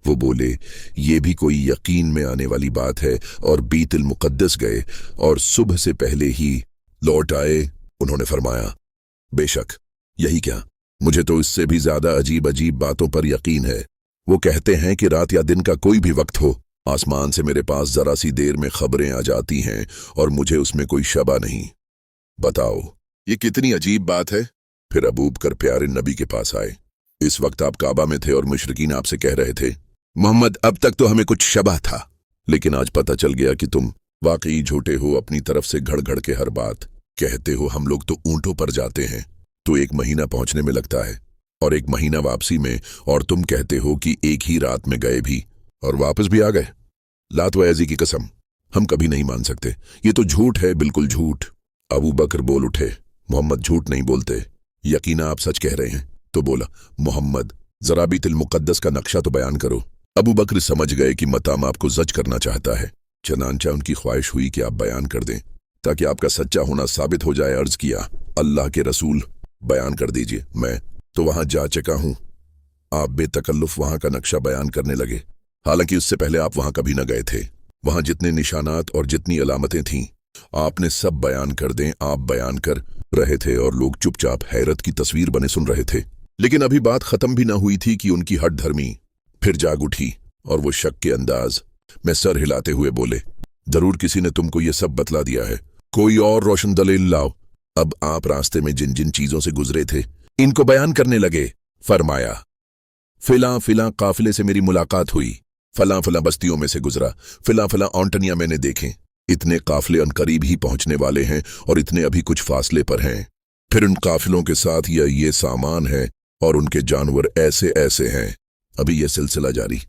वो बोले, ये भी कोई यकीन में आने वाली बात है। और बीतुल मुक़द्दस गए और सुबह से पहले ही लौट आए। उन्होंने फरमाया, बेशक यही क्या, मुझे तो इससे भी ज्यादा अजीब अजीब बातों पर यकीन है। वो कहते हैं कि रात या दिन का कोई भी वक्त हो, आसमान से मेरे पास जरा सी देर में खबरें आ जाती हैं और मुझे उसमें कोई शबा नहीं। बताओ ये कितनी अजीब बात है। फिर अबू बकर प्यारे नबी के पास आए। इस वक्त आप काबा में थे और मुशरिकीन आपसे कह रहे थे, मोहम्मद अब तक तो हमें कुछ शबा था, लेकिन आज पता चल गया कि तुम वाकई झूठे हो। अपनी तरफ से घड़ घड़ के हर बात कहते हो। हम लोग तो ऊंटों पर जाते हैं तो 1 महीना पहुंचने में लगता है और 1 महीना वापसी में, और तुम कहते हो कि एक ही रात में गए भी और वापस भी आ गए। लात व अज़ी की कसम, हम कभी नहीं मान सकते। ये तो झूठ है, बिल्कुल झूठ। अबू बकर बोल उठे, मोहम्मद झूठ नहीं बोलते, यकीना आप सच कह रहे हैं। तो बोला, मोहम्मद जरा बीतुल मुक़द्दस का नक्शा तो बयान करो। अबू बकर समझ गए कि मताम आपको जज करना चाहता है, चनांचा उनकी ख्वाहिश हुई कि आप बयान कर दें ताकि आपका सच्चा होना साबित हो जाए। अर्ज किया, अल्लाह के रसूल बयान कर दीजिए। मैं तो वहां जा चुका हूं। आप बेतकल्लुफ वहां का नक्शा बयान करने लगे, हालांकि उससे पहले आप वहां कभी न गए थे। वहां जितने निशानात और जितनी अलामतें थीं आपने सब बयान कर दें। आप बयान कर रहे थे और लोग चुपचाप हैरत की तस्वीर बने सुन रहे थे। लेकिन अभी बात खत्म भी ना हुई थी कि उनकी हट धर्मी फिर जाग उठी और वो शक के अंदाज में सर हिलाते हुए बोले, जरूर किसी ने तुमको ये सब बतला दिया है। कोई और रोशन दलील लाओ। अब आप रास्ते में जिन जिन चीजों से गुजरे थे इनको बयान करने लगे। फरमाया, फिला फिला काफिले से मेरी मुलाकात हुई, फला फला बस्तियों में से गुजरा, फिला फला औंटनियां मैंने देखें। इतने काफिले अनकरीब ही पहुंचने वाले हैं और इतने अभी कुछ फासले पर हैं। फिर उन काफिलों के साथ ये सामान है और उनके जानवर ऐसे ऐसे हैं। अभी यह सिलसिला जारी।